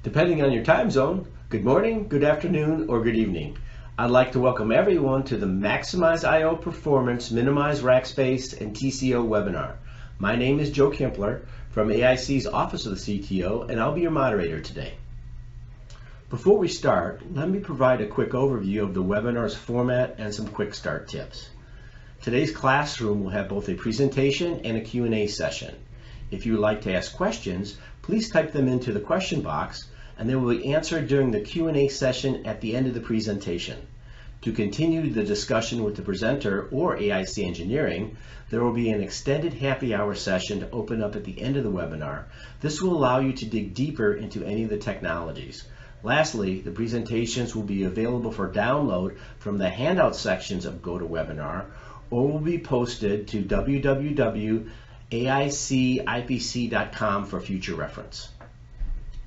Depending on your time zone, good morning, good afternoon, or good evening. I'd like to welcome everyone to the Maximize I/O Performance, Minimize Rack Space, and TCO webinar. My name is Joe Kimbler from AIC's Office of the CTO, and I'll be your moderator today. Before we start, let me provide a quick overview of the webinar's format and some quick start tips. Today's classroom will have both a presentation and a Q&A session. If you would like to ask questions, please type them into the question box and they will be answered during the Q&A session at the end of the presentation. To continue the discussion with the presenter or AIC Engineering, there will be an extended happy hour session to open up at the end of the webinar. This will allow you to dig deeper into any of the technologies. Lastly, the presentations will be available for download from the handout sections of GoToWebinar or will be posted to www.aicipc.com for future reference.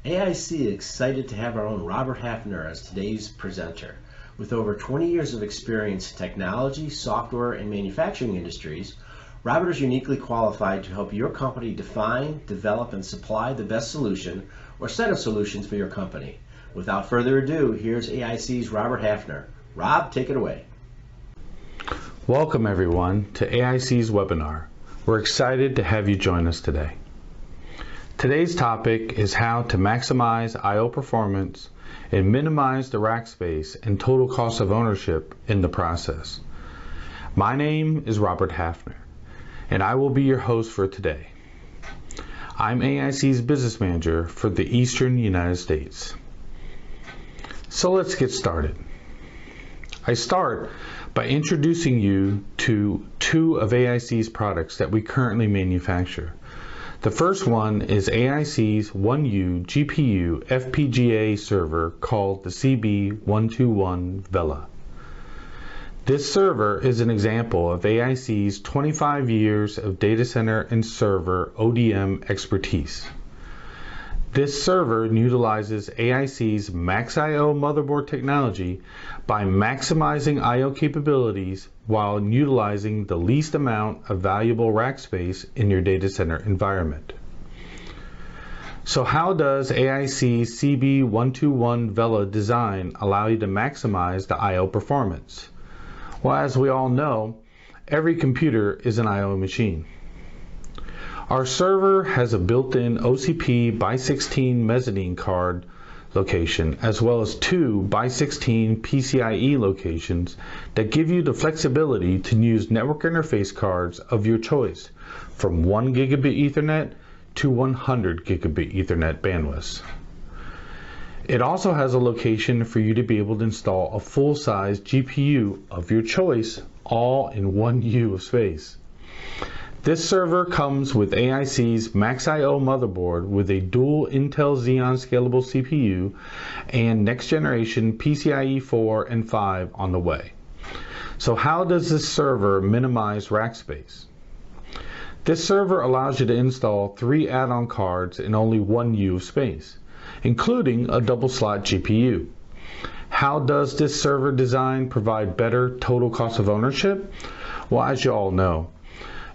AIC is excited to have our own Robert Hafner as today's presenter. With over 20 years of experience in technology, software, and manufacturing industries, Robert is uniquely qualified to help your company define, develop, and supply the best solution or set of solutions for your company. Without further ado, here's AIC's Robert Hafner. Rob, take it away. Welcome everyone to AIC's webinar. We're excited to have you join us today. Today's topic is how to maximize I/O performance and minimize the rack space and total cost of ownership in the process. My name is Robert Hafner, and I will be your host for today. I'm AIC's business manager for the Eastern United States. So let's get started. I start by introducing you to two of AIC's products that we currently manufacture. The first one is AIC's 1U GPU FPGA server called the CB121 Vela. This server is an example of AIC's 25 years of data center and server ODM expertise. This server utilizes AIC's MaxIO motherboard technology by maximizing I/O capabilities while utilizing the least amount of valuable rack space in your data center environment. So how does AIC's CB121 Vela design allow you to maximize the I/O performance? Well, as we all know, every computer is an I/O machine. Our server has a built-in OCP by 16 mezzanine card location as well as two by 16 PCIe locations that give you the flexibility to use network interface cards of your choice from 1 gigabit Ethernet to 100 gigabit Ethernet bandwidths. It also has a location for you to be able to install a full-size GPU of your choice all in 1 U of space. This server comes with AIC's MaxIO motherboard with a dual Intel Xeon Scalable CPU and next generation PCIe 4 and 5 on the way. So how does this server minimize rack space? This server allows you to install 3 add-on cards in only 1 U of space, including a double slot GPU. How does this server design provide better total cost of ownership? Well, as you all know,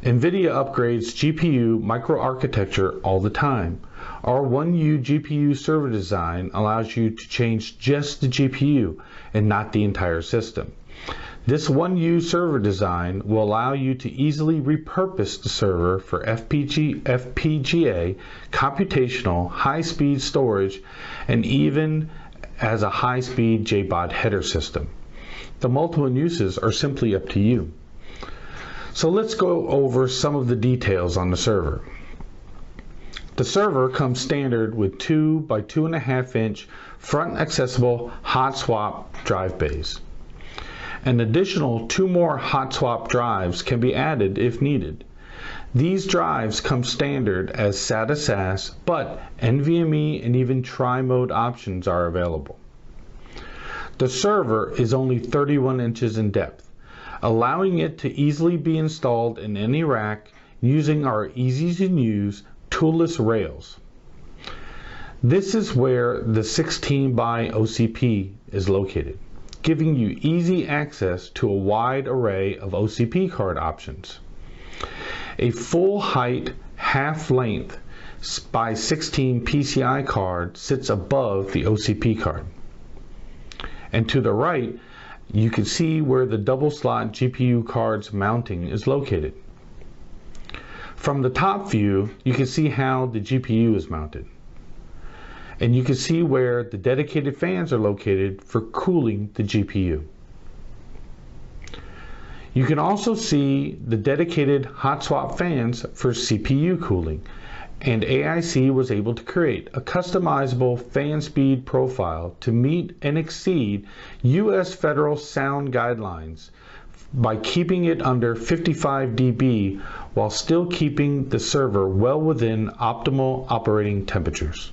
NVIDIA upgrades GPU microarchitecture all the time. Our 1U GPU server design allows you to change just the GPU and not the entire system. This 1U server design will allow you to easily repurpose the server for FPGA, computational, high-speed storage, and even as a high-speed JBOD header system. The multiple uses are simply up to you. So let's go over some of the details on the server. The server comes standard with 2 by 2.5 inch front accessible hot swap drive bays. An additional 2 more hot swap drives can be added if needed. These drives come standard as SATA SAS, but NVMe and even tri-mode options are available. The server is only 31 inches in depth, allowing it to easily be installed in any rack using our easy-to-use toolless rails. This is where the 16 by OCP is located, giving you easy access to a wide array of OCP card options. A full height, half length by 16 PCI card sits above the OCP card. And to the right, you can see where the double slot GPU card's mounting is located. From the top view, you can see how the GPU is mounted. And you can see where the dedicated fans are located for cooling the GPU. You can also see the dedicated hot swap fans for CPU cooling, and AIC was able to create a customizable fan speed profile to meet and exceed US federal sound guidelines by keeping it under 55 dB while still keeping the server well within optimal operating temperatures.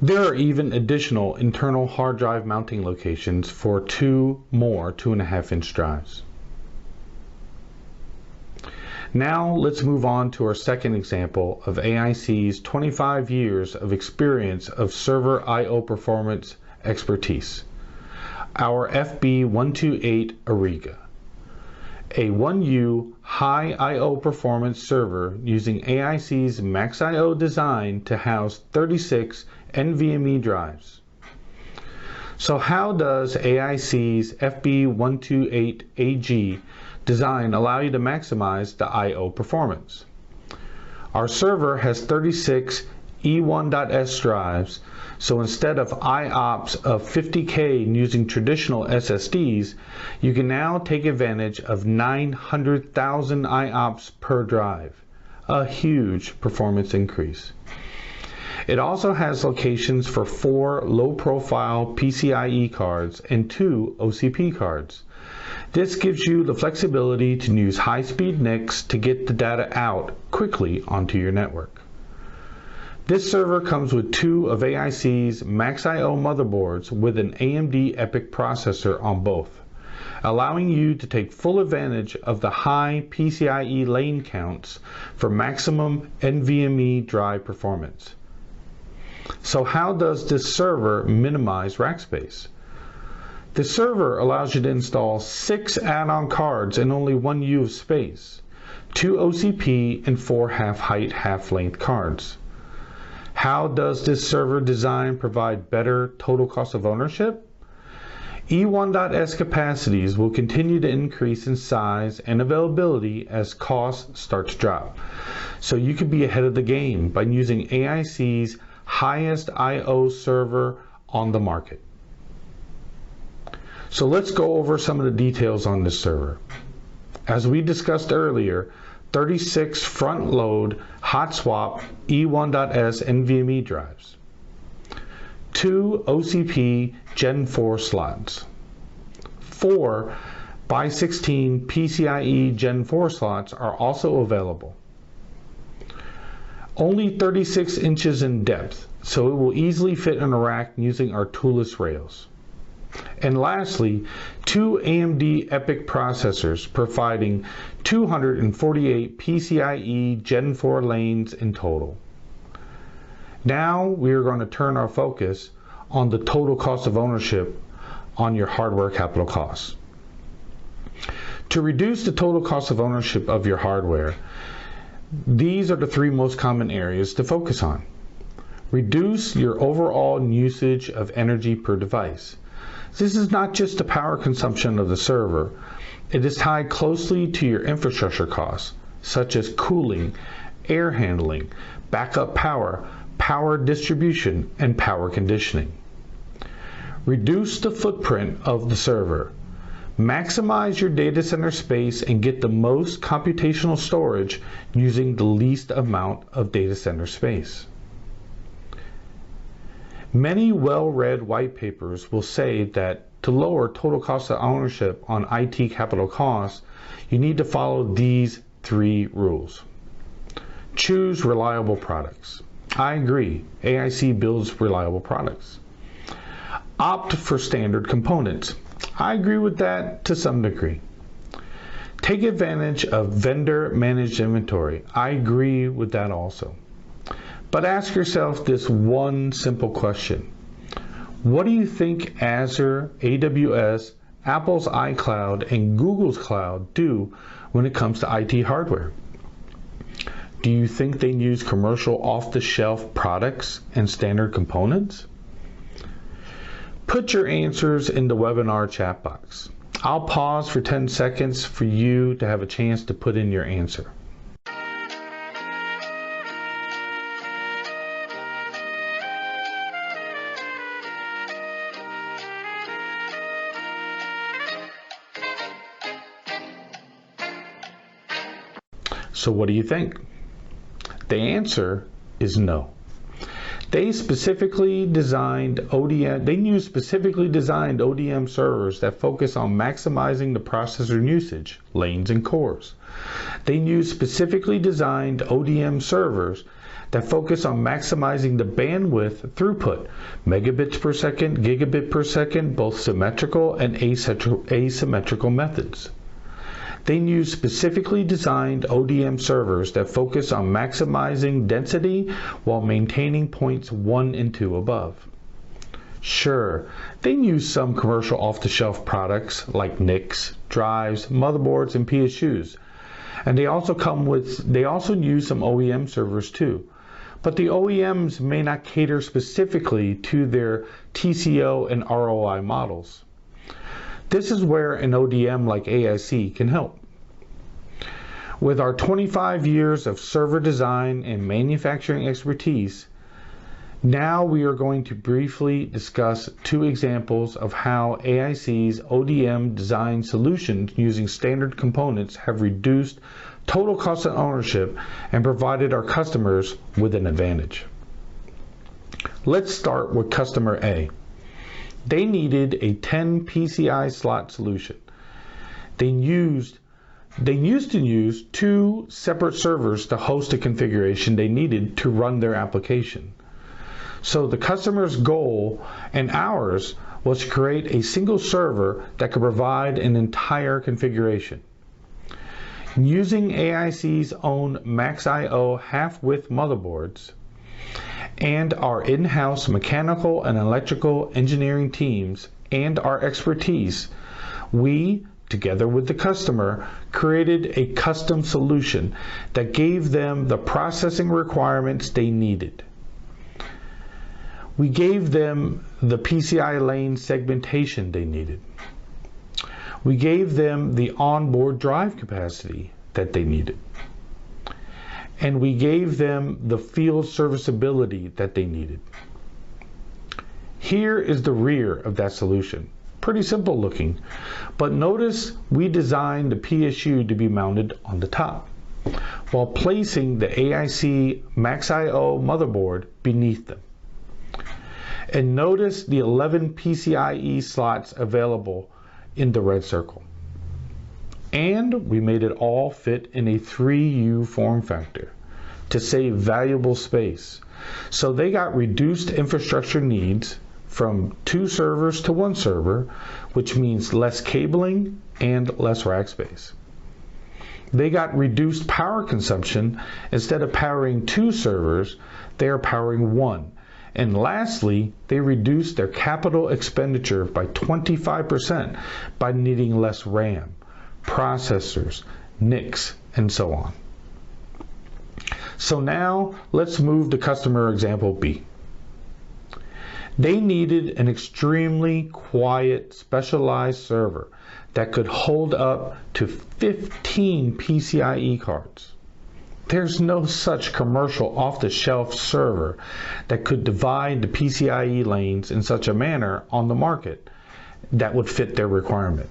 There are even additional internal hard drive mounting locations for two more 2.5-inch drives. Now let's move on to our second example of AIC's 25 years of experience of server I/O performance expertise, our FB128 Ariga, a 1U high I/O performance server using AIC's MaxIO design to house 36 NVMe drives. So how does AIC's FB128AG design allow you to maximize the I/O performance? Our server has 36 E1.S drives, so instead of IOPS of 50K using traditional SSDs, you can now take advantage of 900,000 IOPS per drive, a huge performance increase. It also has locations for 4 low-profile PCIe cards and 2 OCP cards. This gives you the flexibility to use high-speed NICs to get the data out quickly onto your network. This server comes with 2 of AIC's MaxIO motherboards with an AMD EPYC processor on both, allowing you to take full advantage of the high PCIe lane counts for maximum NVMe drive performance. So how does this server minimize rack space? The server allows you to install 6 add-on cards in only 1 U of space, 2 OCP and 4 half-height, half-length cards. How does this server design provide better total cost of ownership? E1.S capacities will continue to increase in size and availability as costs start to drop. So you can be ahead of the game by using AIC's highest I/O server on the market. So let's go over some of the details on this server. As we discussed earlier, 36 front-load hot swap E1.S NVMe drives, 2 OCP Gen 4 slots, 4 by 16 PCIe Gen 4 slots are also available. Only 36 inches in depth, so it will easily fit in a rack using our toolless rails. And lastly, 2 AMD EPYC processors providing 248 PCIe Gen 4 lanes in total. Now we are going to turn our focus on the total cost of ownership on your hardware capital costs. To reduce the total cost of ownership of your hardware, these are the 3 most common areas to focus on. Reduce your overall usage of energy per device. This is not just the power consumption of the server. It is tied closely to your infrastructure costs, such as cooling, air handling, backup power, power distribution, and power conditioning. Reduce the footprint of the server. Maximize your data center space and get the most computational storage using the least amount of data center space. Many well-read white papers will say that to lower total cost of ownership on IT capital costs, you need to follow these 3 rules. Choose reliable products. I agree, AIC builds reliable products. Opt for standard components. I agree with that to some degree. Take advantage of vendor managed inventory. I agree with that also. But ask yourself this one simple question. What do you think Azure, AWS, Apple's iCloud, and Google's Cloud do when it comes to IT hardware? Do you think they use commercial off-the-shelf products and standard components? Put your answers in the webinar chat box. I'll pause for 10 seconds for you to have a chance to put in your answer. So what do you think? The answer is no. They specifically designed ODM. They use specifically designed ODM servers that focus on maximizing the processor usage, lanes, and cores. They use specifically designed ODM servers that focus on maximizing the bandwidth throughput, megabits per second, gigabit per second, both symmetrical and asymmetrical methods. They use specifically designed ODM servers that focus on maximizing density while maintaining points 1 and 2 above. Sure, they use some commercial off-the-shelf products like NICs, drives, motherboards, and PSUs. And they also use some OEM servers too. But the OEMs may not cater specifically to their TCO and ROI models. This is where an ODM like AIC can help. With our 25 years of server design and manufacturing expertise, now we are going to briefly discuss 2 examples of how AIC's ODM design solutions using standard components have reduced total cost of ownership and provided our customers with an advantage. Let's start with customer A. They needed a 10 PCI slot solution. They used to use 2 separate servers to host the configuration they needed to run their application. So the customer's goal and ours was to create a single server that could provide an entire configuration. Using AIC's own Max.io half-width motherboards, and our in-house mechanical and electrical engineering teams and our expertise, we, together with the customer, created a custom solution that gave them the processing requirements they needed. We gave them the PCI lane segmentation they needed. We gave them the onboard drive capacity that they needed. And we gave them the field serviceability that they needed. Here is the rear of that solution. Pretty simple looking, but notice we designed the PSU to be mounted on the top, while placing the AIC Max.io motherboard beneath them. And notice the 11 PCIe slots available in the red circle. And we made it all fit in a 3U form factor to save valuable space. So they got reduced infrastructure needs from 2 servers to 1 server, which means less cabling and less rack space. They got reduced power consumption. Instead of powering 2 servers, they are powering 1. And lastly, they reduced their capital expenditure by 25% by needing less RAM, processors, NICs, and so on. So now let's move to customer example B. They needed an extremely quiet, specialized server that could hold up to 15 PCIe cards. There's no such commercial off-the-shelf server that could divide the PCIe lanes in such a manner on the market that would fit their requirement.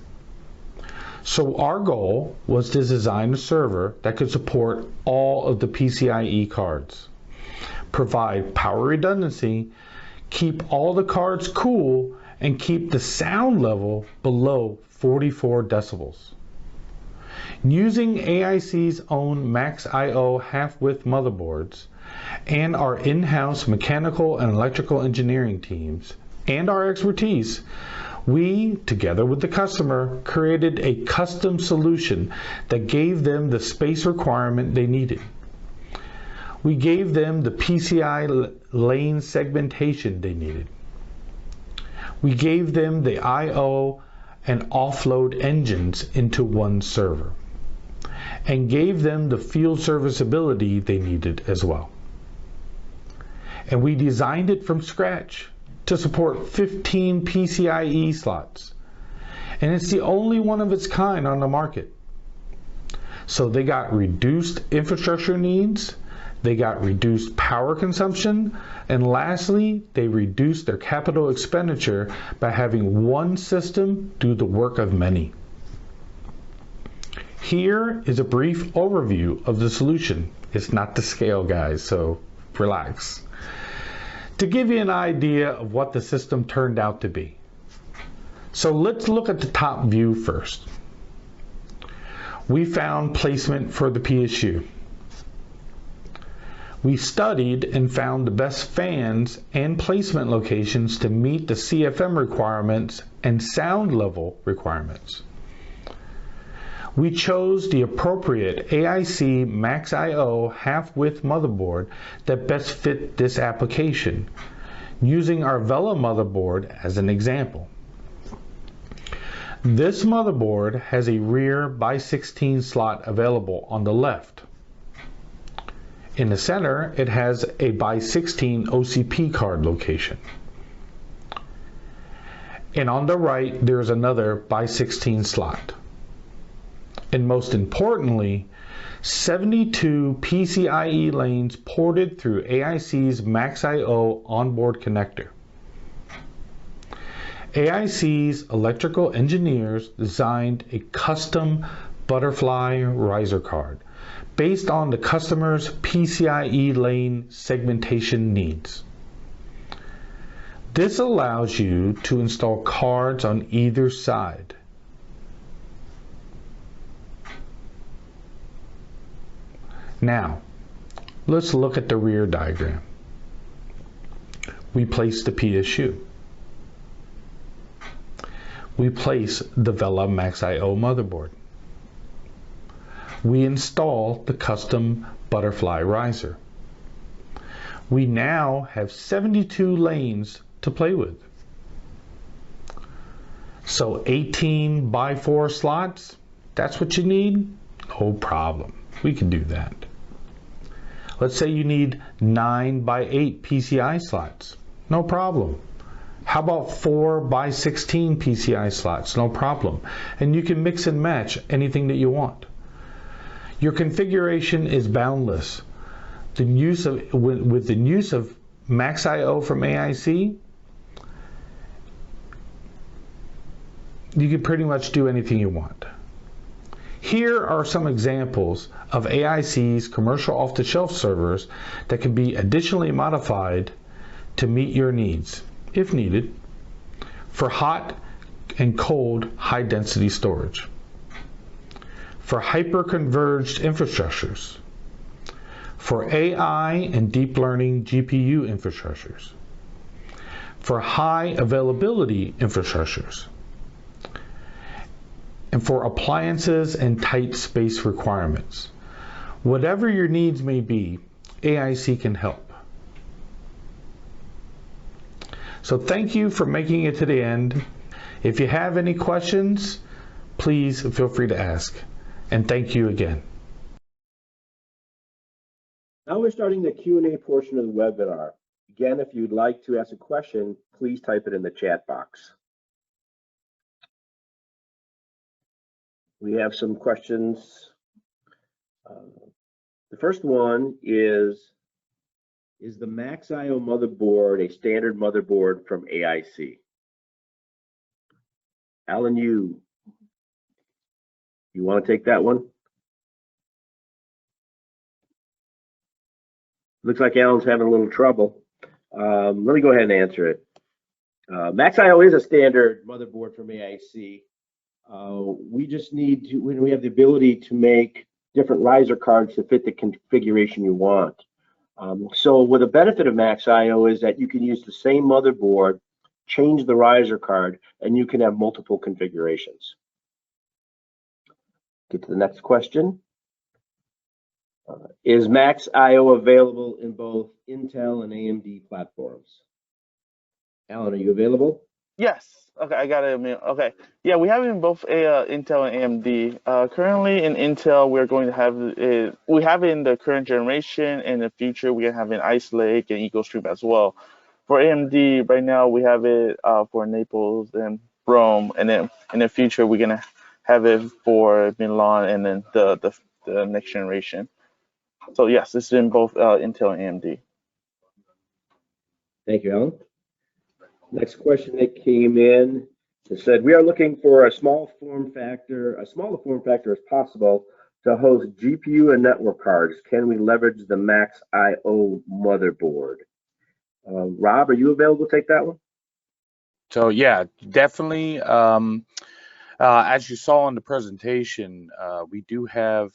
So our goal was to design a server that could support all of the PCIe cards, provide power redundancy, keep all the cards cool, and keep the sound level below 44 decibels. Using AIC's own Max.io half-width motherboards and our in-house mechanical and electrical engineering teams and our expertise, we, together with the customer, created a custom solution that gave them the space requirement they needed. We gave them the PCI lane segmentation they needed. We gave them the I/O and offload engines into 1 server. and gave them the field serviceability they needed as well. And we designed it from scratch to support 15 PCIe slots. And it's the only one of its kind on the market. So they got reduced infrastructure needs, they got reduced power consumption, and lastly, they reduced their capital expenditure by having one system do the work of many. Here is a brief overview of the solution. It's not to scale, guys, so relax. To give you an idea of what the system turned out to be. So let's look at the top view first. We found placement for the PSU. We studied and found the best fans and placement locations to meet the CFM requirements and sound level requirements. We chose the appropriate AIC Max I/O half-width motherboard that best fit this application, using our Vela motherboard as an example. This motherboard has a rear by 16 slot available on the left. In the center, it has a by 16 OCP card location. And on the right, there's another by 16 slot. And most importantly, 72 PCIe lanes ported through AIC's Max I/O onboard connector. AIC's electrical engineers designed a custom butterfly riser card based on the customer's PCIe lane segmentation needs. This allows you to install cards on either side. Now, let's look at the rear diagram. We place the PSU. We place the Vela Max I/O motherboard. We install the custom butterfly riser. We now have 72 lanes to play with. So 18 by 4 slots, that's what you need? No problem. We can do that. Let's say you need 9 by 8 PCI slots. No problem. How about 4 by 16 PCI slots? No problem. And you can mix and match anything that you want. Your configuration is boundless. With the use of Max I/O from AIC, you can pretty much do anything you want. Here are some examples of AIC's commercial off-the-shelf servers that can be additionally modified to meet your needs, if needed, for hot and cold high-density storage, for hyper-converged infrastructures, for AI and deep learning GPU infrastructures, for high availability infrastructures, and for appliances and tight space requirements. Whatever your needs may be, AIC can help. So thank you for making it to the end. If you have any questions, please feel free to ask. And thank you again. Now we're starting the Q&A portion of the webinar. Again, if you'd like to ask a question, please type it in the chat box. We have some questions. The first one is the Max I/O motherboard a standard motherboard from AIC? Alan, you want to take that one? Looks like Alan's having a little trouble. Let me go ahead and answer it. Max I/O is a standard motherboard from AIC. We just need to, when we have the ability to make different riser cards to fit the configuration you want. So what the benefit of Max I/O is that you can use the same motherboard, change the riser card, and you can have multiple configurations. Get to the next question. Is Max I/O available in both Intel and AMD platforms? Alan, are you available? Yes. Okay, I got it. Okay. Yeah, we have it in both Intel and AMD. Currently in Intel, we're going to have it. We have it in the current generation. In the future, we're gonna have it in Ice Lake and EagleStream as well. For AMD, right now we have it for Naples and Rome, and then in the future we're gonna have it for Milan and then the next generation. So yes, it's in both Intel and AMD. Thank you, Alan. Next question that came in, it said, we are looking for a smaller form factor as possible to host GPU and network cards. Can we leverage the Max IO motherboard? Rob, are you available to take that one? So yeah, definitely. As you saw in the presentation, we do have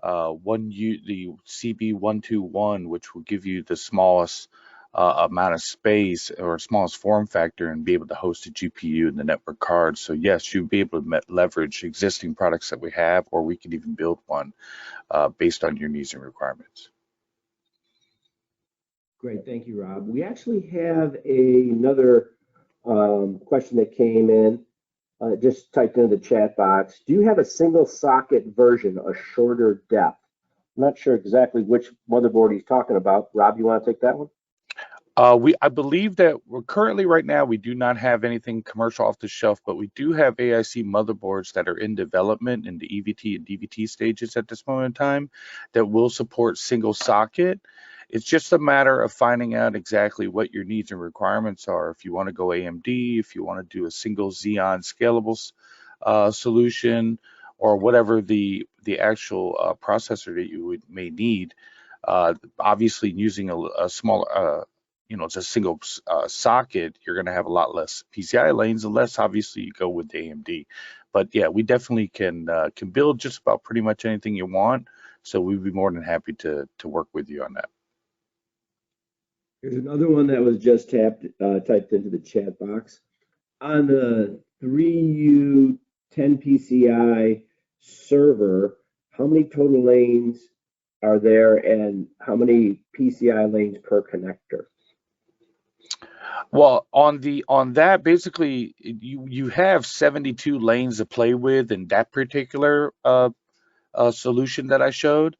the CB121, which will give you the smallest amount of space or smallest form factor and be able to host a GPU and the network card. So yes, you'll be able to leverage existing products that we have, or we can even build one based on your needs and requirements. Great, thank you, Rob. We actually have another question that came in, just typed into the chat box. Do you have a single socket version, a shorter depth? I'm not sure exactly which motherboard he's talking about. Rob, you want to take that one? I believe that we're currently right now we do not have anything commercial off the shelf, but we do have AIC motherboards that are in development in the EVT and DVT stages at this moment in time that will support single socket. It's just a matter of finding out exactly what your needs and requirements are. If you want to go AMD, if you want to do a single Xeon scalable solution, or whatever the actual processor that you may need. Obviously, using a smaller it's a single socket, you're going to have a lot less PCI lanes, unless obviously you go with AMD. But yeah, we definitely can build just about pretty much anything you want. So we'd be more than happy to work with you on that. Here's another one that was just typed into the chat box. On the 3U 10 PCI server, how many total lanes are there and how many PCI lanes per connector? Well, on that, basically, you have 72 lanes to play with in that particular solution that I showed.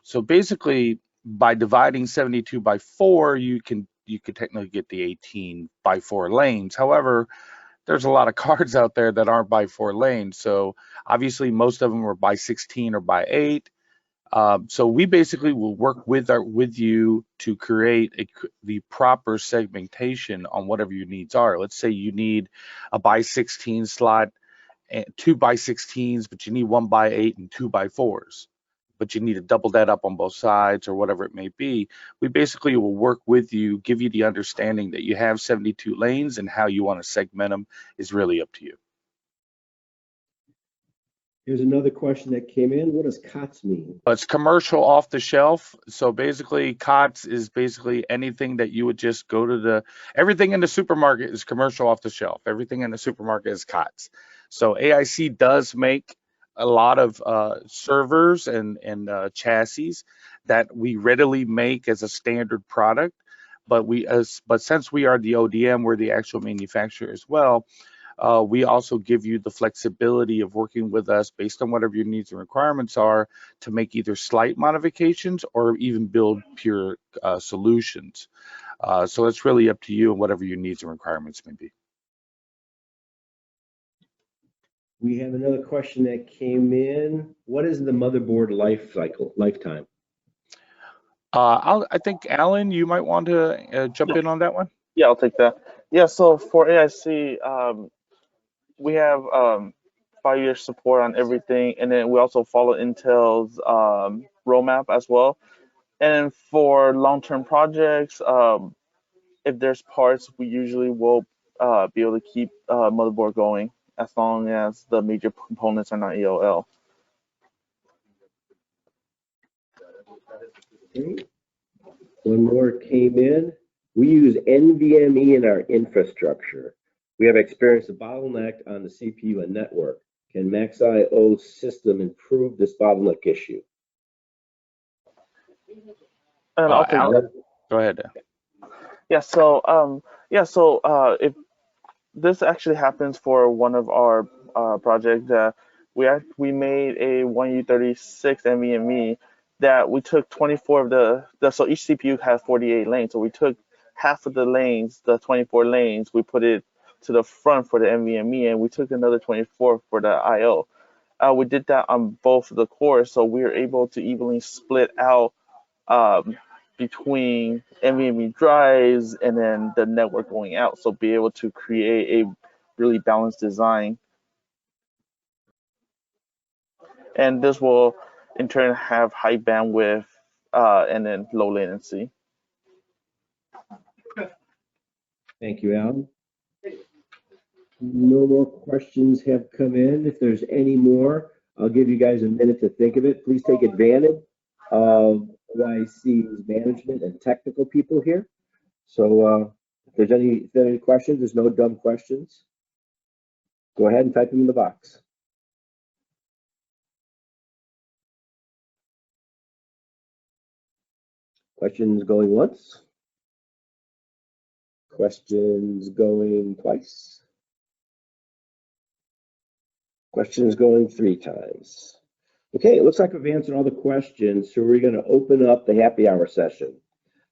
So basically, by dividing 72 by 4, you could technically get the 18 by 4 lanes. However, there's a lot of cards out there that aren't by 4 lanes. So obviously, most of them are by 16 or by 8. So we basically will work with you to create the proper segmentation on whatever your needs are. Let's say you need a by 16 slot, and 2 by 16s, but you need 1 by 8 and 2 by 4s. But you need to double that up on both sides or whatever it may be. We basically will work with you, give you the understanding that you have 72 lanes, and how you want to segment them is really up to you. Here's another question that came in. What does COTS mean? It's commercial off the shelf. So basically, COTS is basically anything that you would just go to everything in the supermarket is commercial off the shelf. Everything in the supermarket is COTS. So AIC does make a lot of servers and chassis that we readily make as a standard product. But since we are the ODM, we're the actual manufacturer as well. We also give you the flexibility of working with us based on whatever your needs and requirements are to make either slight modifications or even build pure solutions. So it's really up to you and whatever your needs and requirements may be. We have another question that came in. What is the motherboard lifetime? I think, Alan, you might want to jump in on that one. Yeah, I'll take that. Yeah, so for AIC, we have 5-year support on everything, and then we also follow Intel's roadmap as well. And for long-term projects, if there's parts, we usually will be able to keep motherboard going as long as the major components are not EOL. Okay. One more came in. We use NVMe in our infrastructure. We have experienced a bottleneck on the CPU and network. Can MaxIO system improve this bottleneck issue? I'll take Alan, that. go ahead. Yeah. So if this actually happens for one of our projects. We made a 1U36 NVMe that we took 24 of so each CPU has 48 lanes. So we took half of the lanes, the 24 lanes, we put it to the front for the NVMe, and we took another 24 for the I/O. We did that on both of the cores, so we were able to evenly split out um, between NVMe drives and then the network going out. So be able to create a really balanced design. And this will in turn have high bandwidth and then low latency. Thank you, Alan. No more questions have come in. If there's any more, I'll give you guys a minute to think of it. Please take advantage of AIC's management and technical people here. So if there's any questions, there's no dumb questions. Go ahead and type them in the box. Questions going once? Questions going twice? Questions going 3 times. Okay, it looks like we've answered all the questions, so we're going to open up the happy hour session.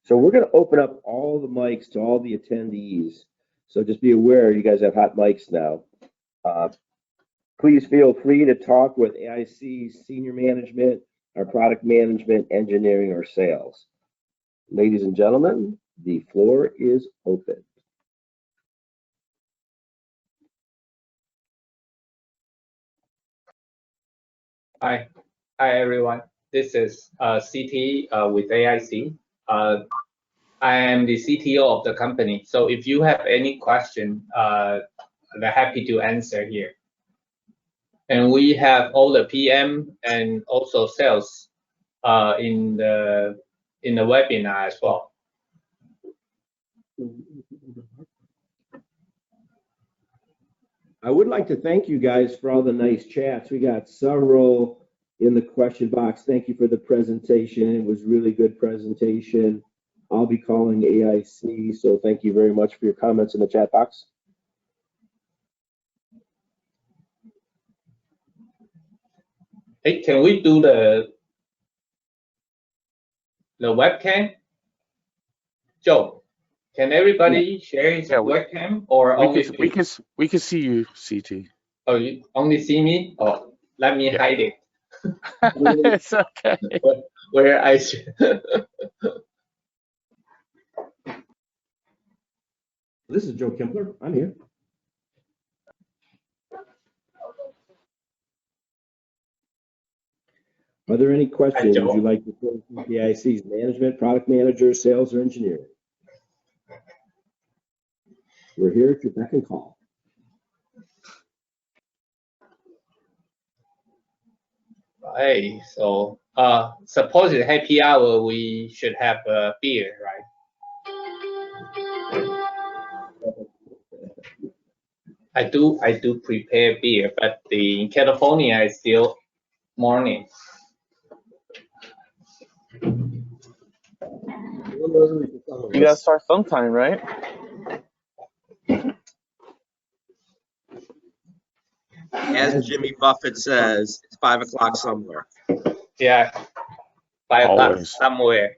So we're going to open up all the mics to all the attendees. So just be aware, you guys have hot mics now. Please feel free to talk with AIC's senior management, our product management, engineering, or sales. Ladies and gentlemen, the floor is open. Hi everyone. This is CT with AIC. I am the CTO of the company. So if you have any question, I'm happy to answer here. And we have all the PM and also sales in the webinar as well. I would like to thank you guys for all the nice chats. We got several in the question box. Thank you for the presentation. It was really good presentation. I'll be calling AIC, so thank you very much for your comments in the chat box. Hey, can we do the webcam? Joe, can everybody share his webcam or only we can see you, CT. Oh, you only see me? Oh, let me hide it. It's okay. Where I should. This is Joe Kimbler. I'm here. Are there any questions you'd like to put from the AIC's management, product manager, sales, or engineering? We're here at your beck and call. Hey, so suppose it's happy hour, we should have a beer, right? I do prepare beer, but in California it's still morning. You gotta start sometime, right? As Jimmy Buffett says, it's 5 o'clock somewhere. Yeah, 5 o'clock somewhere.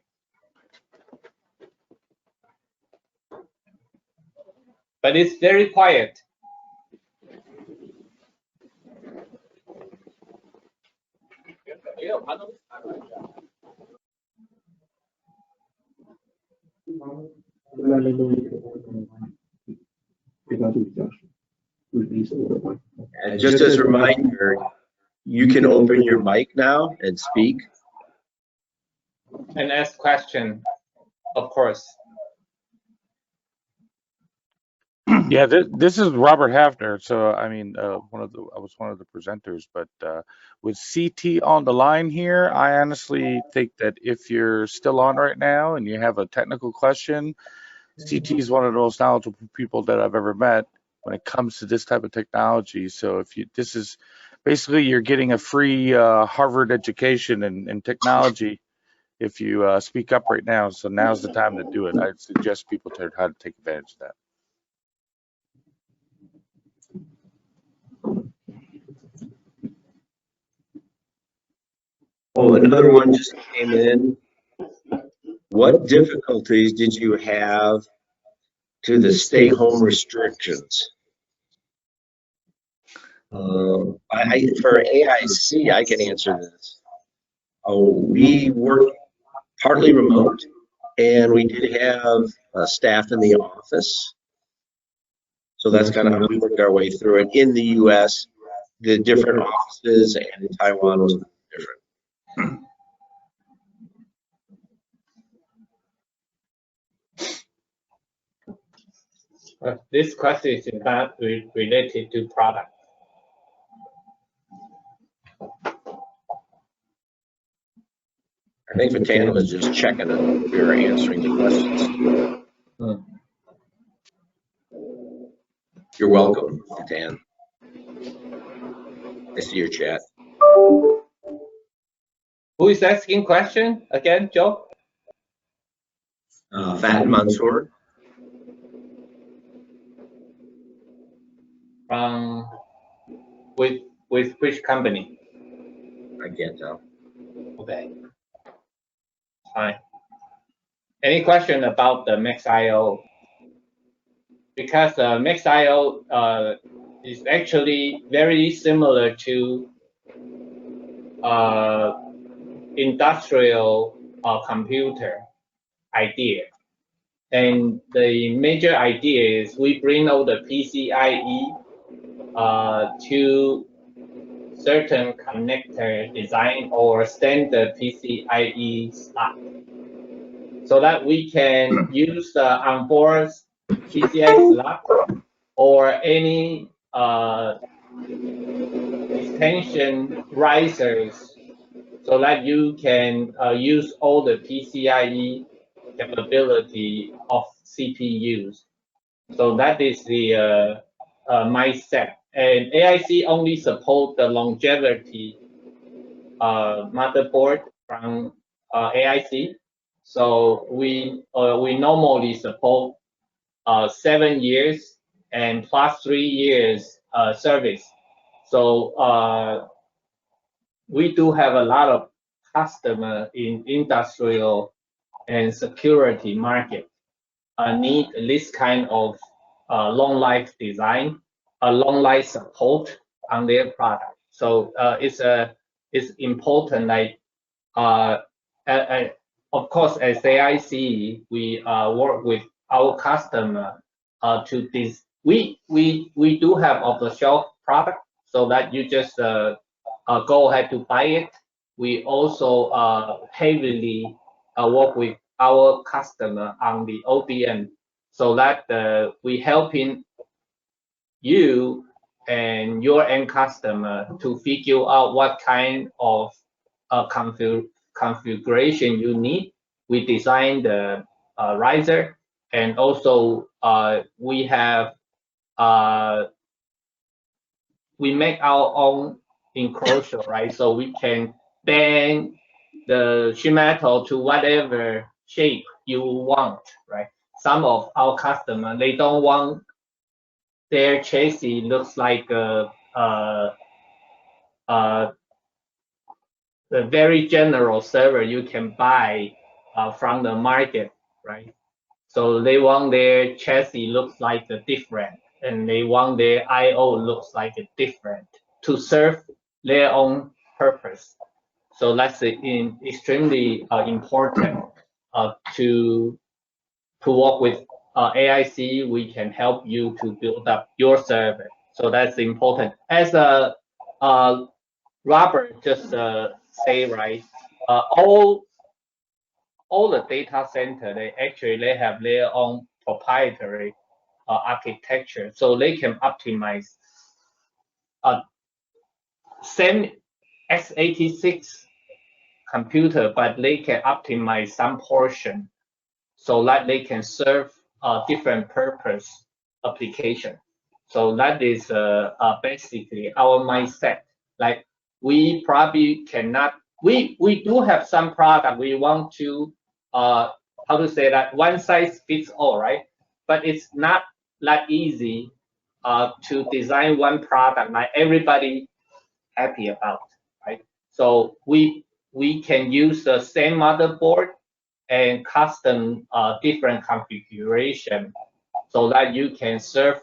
But it's very quiet. And just as a reminder, you can open your mic now and speak. And ask question, of course. Yeah, this is Robert Hafner. So I mean, I was one of the presenters, but with CT on the line here, I honestly think that if you're still on right now and you have a technical question, CT is one of the most knowledgeable people that I've ever met when it comes to this type of technology. So if this is basically you're getting a free Harvard education in technology if you speak up right now. So now's the time to do it. I'd suggest people to try to take advantage of that. Oh, another one just came in. What difficulties did you have to the stay-home restrictions? For AIC, I can answer this. We work partly remote, and we did have staff in the office. So that's kind of how we worked our way through it. In the U.S., the different offices, and in Taiwan was different. This question is not related to product. I think Fatana was just checking if we were answering the questions. You're welcome, Fatan. I see your chat. Who is asking question again, Joe? Fat Mansour. With which company? I can't tell. Okay. Fine. Any question about the Max.io? Because Max.io is actually very similar to industrial computer idea. And the major idea is we bring all the PCIe to certain connector design or standard PCIe slot, so that we can use the onboard PCI slot or any extension risers, so that you can use all the PCIe capability of CPUs. So that is the mindset. And AIC only support the longevity motherboard from AIC. So we normally support 7 years and plus 3 years service. So we do have a lot of customer in industrial and security market need this kind of long life design, long life support on their product. So it's important. Like of course, as AIC, we work with our customer to this. We do have off the shelf product, so that you just go ahead to buy it. We also heavily work with our customer on the ODM, so that we helping you and your end customer to figure out what kind of configuration you need. We design the riser, and also we have we make our own enclosure, right? So we can bend the sheet metal to whatever shape you want, right? Some of our customers, they don't want their chassis looks like a very general server you can buy from the market, right? So they want their chassis looks like a different, and they want their I/O looks like a different to serve their own purpose. So that's extremely important to work with AIC. We can help you to build up your server. So that's important. As Robert just say, right, all the data center, they have their own proprietary architecture, so they can optimize same x86 computer, but they can optimize some portion so that they can serve different purpose application. So that is basically our mindset. Like we probably cannot. We do have some product we want to how to say that one size fits all, right? But it's not that easy to design one product like everybody happy about, right? So we we can use the same motherboard and custom different configuration so that you can serve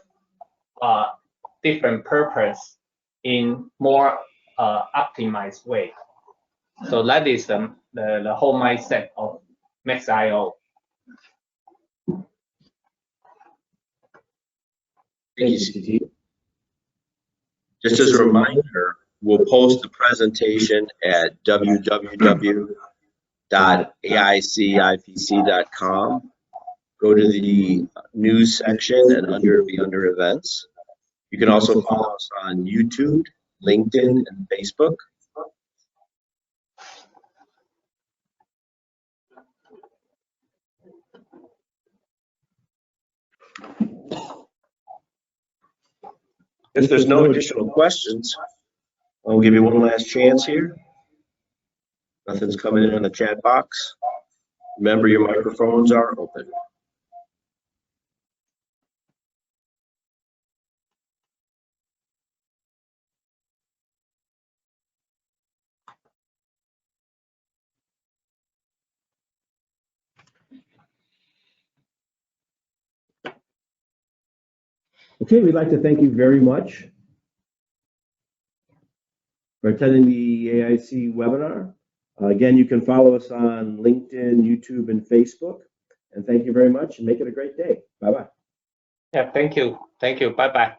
different purpose in more optimized way. So that is the whole mindset of Max.io. Thank you, CT. Just as a reminder, we'll post the presentation at www.aicipc.com. Go to the news section and under events. You can also follow us on YouTube, LinkedIn, and Facebook. If there's no additional questions, I'll give you one last chance here. Nothing's coming in on the chat box. Remember, your microphones are open. Okay, we'd like to thank you very much for attending the AIC webinar. Again, you can follow us on LinkedIn, YouTube, and Facebook. And thank you very much, and make it a great day. Bye-bye. Yeah, thank you. Thank you. Bye-bye.